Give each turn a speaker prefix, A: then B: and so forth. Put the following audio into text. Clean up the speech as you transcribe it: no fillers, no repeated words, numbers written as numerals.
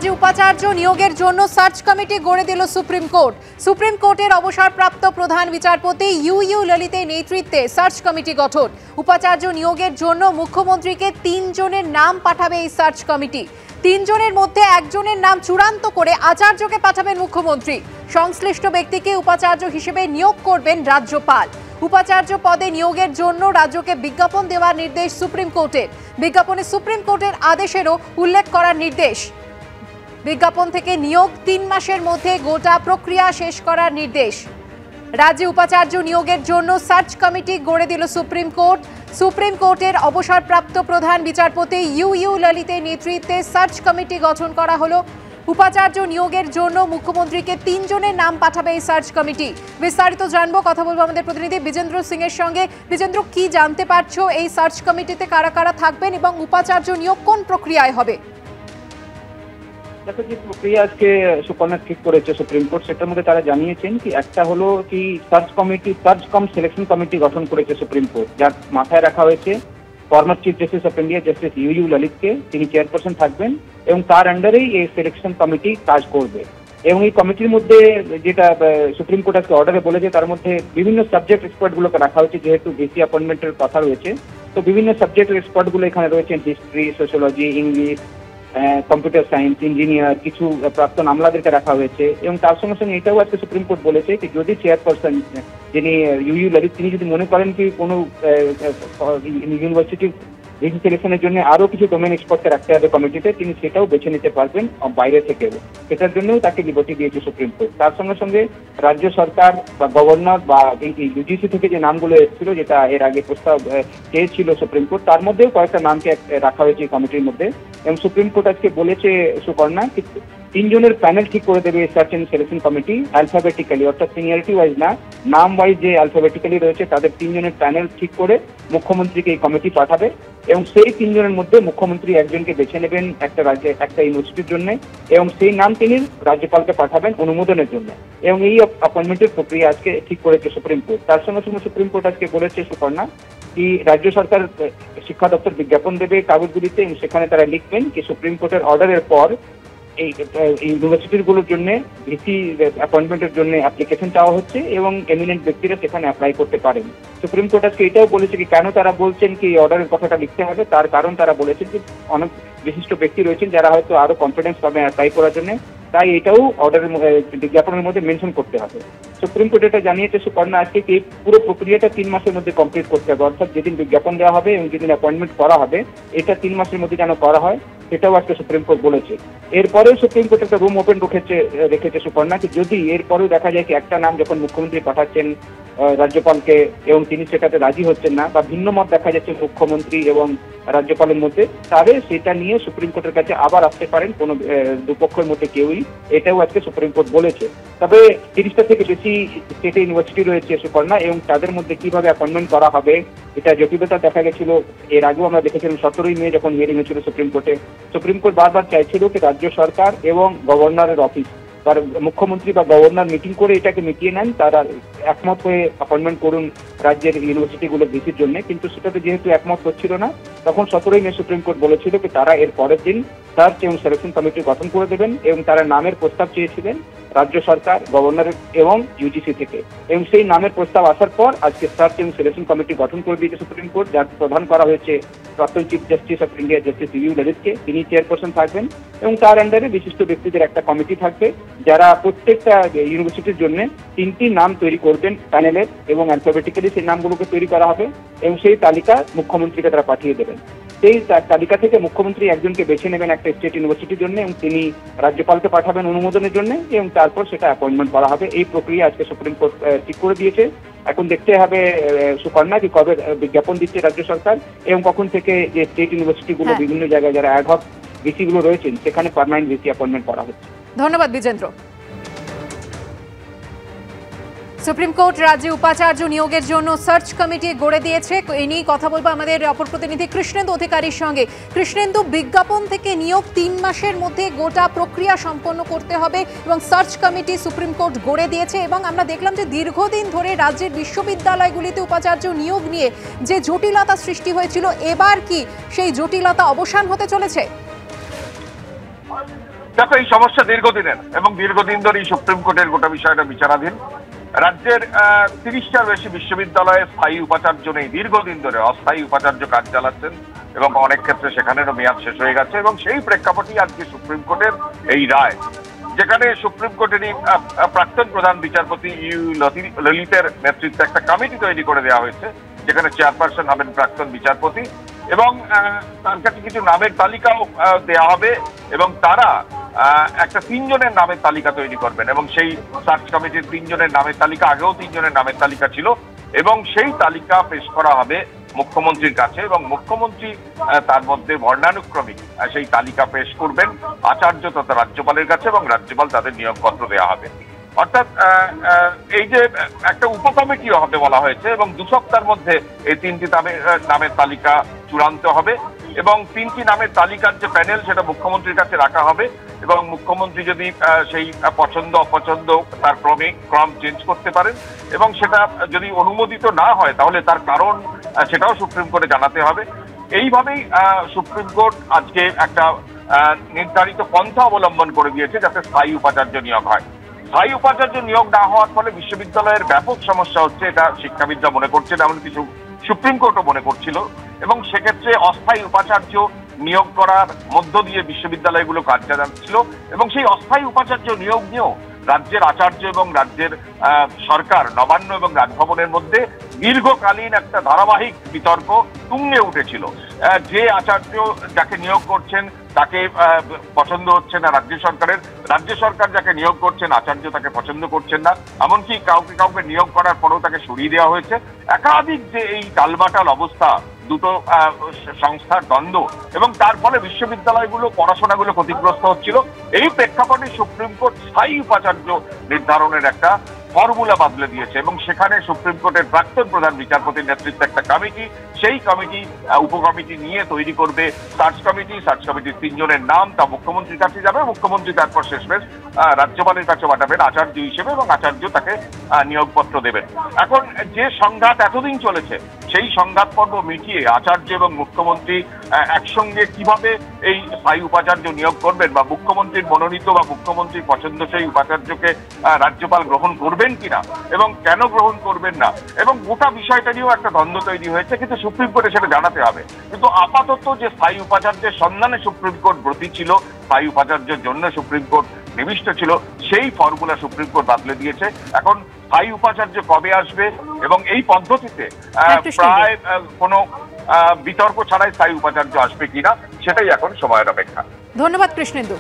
A: রাজ্যে উপাচার্য নিয়োগের জন্য সার্চ কমিটি গড়ে দিল সুপ্রিম কোর্ট। সুপ্রিম কোর্টের অবসরপ্রাপ্ত প্রধান বিচারপতি ইউ ললিতের নেতৃত্বে সার্চ কমিটি গঠন। উপাচার্য নিয়োগের জন্য মুখ্যমন্ত্রীকে 3 জনের নাম পাঠাবে এই সার্চ কমিটি। 3 জনের মধ্যে একজনের নাম চূড়ান্ত করে আচার্যকে পাঠাবেন মুখ্যমন্ত্রী। সংশ্লিষ্ট ব্যক্তিকে উপাচার্য হিসেবে নিয়োগ করবেন রাজ্যপাল। উপাচার্য পদে নিয়োগের জন্য রাজ্যকে বিজ্ঞাপন দেওয়ার নির্দেশ সুপ্রিম কোর্টের। বিজ্ঞাপনে সুপ্রিম কোর্টের আদেশেরও উল্লেখ করার নির্দেশ। বিজ্ঞাপন থেকে নিয়োগ 3 মাসের মধ্যে গোটা প্রক্রিয়া শেষ করার নির্দেশ। রাজ্যে উপাচার্য নিয়োগের জন্য সার্চ কমিটি গড়ে দিল সুপ্রিম কোর্ট। সুপ্রিম কোর্টের অবসরপ্রাপ্ত প্রধান বিচারপতি ইউ ললিতের নেতৃত্বে সার্চ কমিটি গঠন করা হলো। উপাচার্য নিয়োগের জন্য মুখ্যমন্ত্রীকে 3 জনের নাম পাঠাবে এই সার্চ কমিটি। বিস্তারিত জানবো, কথা বলবো আমাদের প্রতিনিধি বিজেন্দ্র সিং এর সঙ্গে। বিজেন্দ্র, কি জানতে পারছো এই সার্চ কমিটিতে কারা কারা থাকবেন এবং উপাচার্য নিয়োগ কোন প্রক্রিয়ায় হবে?
B: দেখো, যে প্রক্রিয়া আজকে সুপর্ণা ঠিক করেছে সুপ্রিম কোর্ট, সেটার মধ্যে তারা জানিয়েছেন কি একটা হলো কি সার্চ কম সিলেকশন কমিটি গঠন করেছে সুপ্রিম কোর্ট, যার মাথায় রাখা হয়েছে former chief justice of India justice U ললিতকে। তিনি চেয়ারপারসন থাকবেন এবং তার আন্ডারেই এই সিলেকশন কমিটি কাজ করবে। এবং এই কমিটির মধ্যে যেটা সুপ্রিম কোর্ট আজকে অর্ডারে বলেছে, তার মধ্যে বিভিন্ন সাবজেক্ট এক্সপার্ট গুলোকে রাখা হয়েছে, যেহেতু ভিসি অ্যাপয়েন্টমেন্টের কথা রয়েছে। তো বিভিন্ন সাবজেক্টের এক্সপার্ট গুলো এখানে রয়েছেন, history, sociology, English, computer science, engineer, কিছু প্রাক্তন আমলাদেরকে রাখা হয়েছে। এবং তার সঙ্গে সঙ্গে এটাও আজকে সুপ্রিম কোর্ট বলেছে যে যদি চেয়ারপারসন যিনি ইউ ললিত, তিনি যদি মনে করেন কি কোনো ইউনিভার্সিটির ভিসি সিলেকশনের জন্য আরো কিছু ডোমেন এক্সপার্টকে রাখতে হবে কমিটিতে, তিনি সেটাও বেছে নিতে পারবেন বাইরে থেকে। সেটার জন্যও তাকে লিবার্টি দিয়েছে সুপ্রিম কোর্ট। তার সঙ্গে সঙ্গে রাজ্য সরকার বা গভর্নর বা ইউজিসি থেকে যে নামগুলো এসেছিল, যেটা এর আগে প্রস্তাব চেয়েছিল সুপ্রিম কোর্ট, তার মধ্যেও কয়েকটা নামকে রাখা হয়েছে এই কমিটির মধ্যে। এবং সুপ্রিম কোর্ট আজকে বলেছে সুপর্ণা 3 জনের প্যানেল ঠিক করে দেবে search and selection committee alphabetically, অর্থাৎ সিনিয়রিটি ওয়াইজ না, নাম ওয়াইজ যে অ্যালফাবেটিক্যালি রয়েছে তাদের 3 জনের প্যানেল ঠিক করে মুখ্যমন্ত্রীকে এই কমিটি পাঠাবে। এবং সেই 3 জনের মধ্যে মুখ্যমন্ত্রী একজনকে বেছে নেবেন একটা ইউনিভার্সিটির জন্য, এবং সেই নাম তিনি রাজ্যপালকে পাঠাবেন অনুমোদনের জন্য। এবং এই অ্যাপয়েন্টমেন্টের প্রক্রিয়া আজকে ঠিক করেছে সুপ্রিম কোর্ট। তার সঙ্গে সঙ্গে সুপ্রিম কোর্ট আজকে বলেছে সুপর্ণা কি রাজ্য সরকার শিক্ষা দপ্তর বিজ্ঞাপন দেবে কাগজগুলিতে, এবং সেখানে তারা লিখবেন কি সুপ্রিম কোর্টের অর্ডারের পর এই ইউনিভার্সিটির গুলোর জন্য ভিসি অ্যাপয়েন্টমেন্টের জন্য অ্যাপ্লিকেশন চাওয়া হচ্ছে এবং এমিনেন্ট ব্যক্তিরা সেখানে অ্যাপ্লাই করতে পারেন। সুপ্রিম কোর্ট আজকে এটাও বলেছে কি কেন তারা বলছেন কি অর্ডারের কথাটা লিখতে হবে, তার কারণ তারা বলেছেন যে অনেক বিশিষ্ট ব্যক্তি রয়েছেন যারা হয়তো আরো কনফিডেন্স পাবে অ্যাপ্লাই করার জন্য, তাই এটাও অর্ডারের বিজ্ঞাপনের মধ্যে মেনশন করতে হবে। সুপ্রিম কোর্ট এটা জানিয়েছে সুপর্ণা আজকে এই পুরো প্রক্রিয়াটা 3 মাসের মধ্যে কমপ্লিট করতে হবে, অর্থাৎ যেদিন বিজ্ঞাপন দেওয়া হবে এবং যেদিন অ্যাপয়েন্টমেন্ট করা হবে এটা 3 মাসের মধ্যে যেন করা হয়, সেটাও আজকে সুপ্রিম কোর্ট বলেছে। এরপরেও সুপ্রিম কোর্ট একটা রুম ওপেন রেখেছে সুপর্ণা কি যদি এরপরেও দেখা যায় কি একটা নাম যখন মুখ্যমন্ত্রী পাঠাচ্ছেন রাজ্যপালকে এবং তিনি সেটাতে রাজি হচ্ছেন না বা ভিন্ন মত দেখা যাচ্ছে মুখ্যমন্ত্রী এবং রাজ্যপালের মধ্যে, তাহলে সেটা নিয়ে সুপ্রিম কোর্টের কাছে আবার আসতে পারেন কোনো দুপক্ষের মধ্যে কেউই, এটাও আজকে সুপ্রিম কোর্ট বলেছে। তবে 30টা থেকে বেশি স্টেট ইউনিভার্সিটি রয়েছে সুপর্ণা, এবং তাদের মধ্যে কিভাবে অ্যাপয়েন্টমেন্ট করা হবে এটা জটিলতা দেখা গেছিল। এর আগেও আমরা দেখেছিলাম 17ই মে যখন হিয়ারিং হয়েছিল সুপ্রিম কোর্টে, সুপ্রিম কোর্ট বারবার চাইছিল কি রাজ্য সরকার এবং গভর্নরের অফিস তার মুখ্যমন্ত্রী বা গভর্নর মিটিং করে এটাকে মিটিয়ে নেন, তারা একমত হয়ে অ্যাপয়েন্টমেন্ট করুন রাজ্যের ইউনিভার্সিটিগুলো ভিসির জন্য। কিন্তু সেটাতে যেহেতু একমত হচ্ছিল না, তখন 17ই মে সুপ্রিম কোর্ট বলেছিল যে তারা এর পরের দিন সার্চ এবং সিলেকশন কমিটি গঠন করে দেবেন, এবং তারা নামের প্রস্তাব চেয়েছিলেন রাজ্য সরকার, গভর্নর এবং ইউজিসি থেকে। এবং সেই নামের প্রস্তাব আসার পর আজকে সার্চ এবং সিলেকশন কমিটি গঠন করে দিয়েছে সুপ্রিম কোর্ট, যার প্রধান করা হয়েছে প্রাক্তন chief justice of India justice U ললিতকে। তিনি চেয়ারপারসন থাকবেন এবং তার আন্ডারে বিশিষ্ট ব্যক্তিদের একটা কমিটি থাকবে, যারা প্রত্যেকটা ইউনিভার্সিটির জন্য 3টি নাম তৈরি করবেন প্যানেলের, এবং অ্যালফাবেটিক্যালি সেই নামগুলোকে তৈরি করা হবে এবং সেই তালিকা মুখ্যমন্ত্রীকে তারা পাঠিয়ে দেবেন। সেই তালিকা থেকে মুখ্যমন্ত্রী একজনকে বেছে নেবেন একটা স্টেট ইউনিভার্সিটির জন্য, এবং তিনি রাজ্যপালকে পাঠাবেন অনুমোদনের জন্য, এবং তারপর সেটা অ্যাপয়েন্টমেন্ট করা হবে। এই প্রক্রিয়া আজকে সুপ্রিম কোর্ট ঠিক করে দিয়েছে। এখন দেখতে হবে সুপর্ণা কি কবে বিজ্ঞাপন দিচ্ছে রাজ্য সরকার এবং কখন থেকে যে স্টেট ইউনিভার্সিটিগুলো বিভিন্ন জায়গায় যারা অ্যাডহক ভিসি গুলো রয়েছেন সেখানে পার্মানেন্ট ভিসি অ্যাপয়েন্টমেন্ট করা হচ্ছে।
A: ধন্যবাদ বিজেন্দ্র। সুপ্রিম কোর্ট রাজ্যে উপাচার্য নিয়োগের জন্য সার্চ কমিটি গড়ে দিয়েছে। এই নিয়ে কথা বলবো আমাদের অপর প্রতিনিধি কৃষ্ণেন্দু অধিকারীর সঙ্গে। কৃষ্ণেন্দু, বিজ্ঞাপন থেকে নিয়োগ 3 মাসের মধ্যে গোটা প্রক্রিয়া সম্পন্ন করতে হবে এবং সার্চ কমিটি সুপ্রিম কোর্ট গড়ে দিয়েছে, এবং আমরা দেখলাম যে দীর্ঘদিন ধরে রাজ্যের বিশ্ববিদ্যালয়গুলিতে উপাচার্য নিয়োগ নিয়ে যে জটিলতা সৃষ্টি হয়েছিল, এবার কি সেই জটিলতা অবসান হতে চলেছে?
B: দেখো,
C: এই সমস্যা দীর্ঘদিনের এবং দীর্ঘদিন ধরে এই সুপ্রিম কোর্টের গোটা বিষয়টা বিচারাধীন। রাজ্যের 30টার বেশি বিশ্ববিদ্যালয়ে স্থায়ী উপাচার্য নেই, দীর্ঘদিন ধরে অস্থায়ী উপাচার্য কাজ চালাচ্ছেন এবং অনেক ক্ষেত্রে সেখানেরও মেয়াদ শেষ হয়ে গেছে। এবং সেই প্রেক্ষাপটেই আজকে সুপ্রিম কোর্টের এই রায়, যেখানে সুপ্রিম কোর্টেরই প্রাক্তন প্রধান বিচারপতি ইউ ললিতের নেতৃত্বে একটা কমিটি তৈরি করে দেওয়া হয়েছে, যেখানে চেয়ারপারসন হবেন প্রাক্তন বিচারপতি এবং তার কাছে কিছু নামের তালিকাও দেওয়া হবে এবং তারা একটা 3 জনের নামের তালিকা তৈরি করবেন এবং সেই সার্চ কমিটির 3 জনের নামের তালিকা, আগেও 3 জনের নামের তালিকা ছিল এবং সেই তালিকা পেশ করা হবে মুখ্যমন্ত্রীর কাছে এবং মুখ্যমন্ত্রী তার মধ্যে বর্ণানুক্রমিক সেই তালিকা পেশ করবেন আচার্য তথা রাজ্যপালের কাছে এবং রাজ্যপাল তাদের নিয়োগপত্র দেওয়া হবে। অর্থাৎ এই যে একটা উপকমিটিও হবে বলা হয়েছে এবং 2 সপ্তাহের মধ্যে এই 3টি নামের তালিকা চূড়ান্ত হবে এবং 3টি নামের তালিকার যে প্যানেল সেটা মুখ্যমন্ত্রীর কাছে রাখা হবে এবং মুখ্যমন্ত্রী যদি সেই পছন্দ অপছন্দ তার ক্রম চেঞ্জ করতে পারেন এবং সেটা যদি অনুমোদিত না হয় তাহলে তার কারণ সেটাও সুপ্রিম কোর্টে জানাতে হবে। এইভাবেই সুপ্রিম কোর্ট আজকে একটা নির্ধারিত পন্থা অবলম্বন করে দিয়েছে যাতে স্থায়ী উপাচার্য নিয়োগ হয়। স্থায়ী উপাচার্য নিয়োগ না হওয়ার ফলে বিশ্ববিদ্যালয়ের ব্যাপক সমস্যা হচ্ছে, এটা শিক্ষাবিদরা মনে করছেন, এমনকি সুপ্রিম কোর্টও মনে করছিল এবং সেক্ষেত্রে অস্থায়ী উপাচার্য নিয়োগ করার মধ্য দিয়ে বিশ্ববিদ্যালয়গুলো কাজ চালাচ্ছিল এবং সেই অস্থায়ী উপাচার্য নিয়োগ নিয়েও রাজ্যের আচার্য এবং রাজ্যের সরকার, নবান্ন এবং রাজভবনের মধ্যে দীর্ঘকালীন একটা ধারাবাহিক বিতর্ক তুঙ্গে উঠেছিল। যে আচার্য যাকে নিয়োগ করছেন তাকে পছন্দ হচ্ছে না রাজ্য সরকার যাকে নিয়োগ করছেন আচার্য তাকে পছন্দ করছেন না, এমনকি কাউকে নিয়োগ করার পরেও তাকে সরিয়ে দেওয়া হয়েছে। একাধিক যে এই টালমাটাল অবস্থা, দুটো সংস্থার দ্বন্দ্ব এবং তার ফলে বিশ্ববিদ্যালয়গুলো পড়াশোনাগুলো ক্ষতিগ্রস্ত হচ্ছিল। এই প্রেক্ষাপটে সুপ্রিম কোর্ট স্থায়ী উপাচার্য নির্ধারণের একটা ফর্মুলা বদলে দিয়েছে এবং সেখানে সুপ্রিম কোর্টের প্রাক্তন প্রধান বিচারপতির নেতৃত্বে একটা কমিটি, সেই কমিটি উপকমিটি নিয়ে তৈরি করবে সার্চ কমিটির 3 জনের নাম তা মুখ্যমন্ত্রীর কাছে যাবে, মুখ্যমন্ত্রী তারপর শেষমেশ রাজ্যপালের কাছে পাঠাবেন আচার্য হিসেবে এবং আচার্য তাকে নিয়োগপত্র দেবেন। এখন যে সংঘাত এতদিন চলেছে সেই সংঘাত পর্ব মিটিয়ে আচার্য এবং মুখ্যমন্ত্রী একসঙ্গে কিভাবে এই স্থায়ী উপাচার্য নিয়োগ করবেন বা মুখ্যমন্ত্রীর মনোনীত বা মুখ্যমন্ত্রীর পছন্দসই উপাচার্যকে রাজ্যপাল গ্রহণ করবেন কিনা এবং কেন গ্রহণ করবেন না এবং গোটা বিষয়টা নিয়েও একটা দ্বন্দ্ব তৈরি হয়েছে, কিন্তু সুপ্রিম কোর্টে সেটা জানাতে হবে। কিন্তু আপাতত যে স্থায়ী উপাচার্যের সন্ধানে সুপ্রিম কোর্ট ব্রতী ছিল, স্থায়ী উপাচার্যের জন্য সুপ্রিম কোর্ট নিবিষ্ট ছিল, সেই ফর্মুলা সুপ্রিম কোর্ট বদলে দিয়েছে। এখন স্থায়ী উপাচার্য কবে আসবে এবং এই পদ্ধতিতে প্রায় কোনো বিতর্ক ছাড়াই স্থায়ী উপাচার্য আসবে কিনা সেটাই এখন সময়ের অপেক্ষা।
A: ধন্যবাদ কৃষ্ণেন্দু।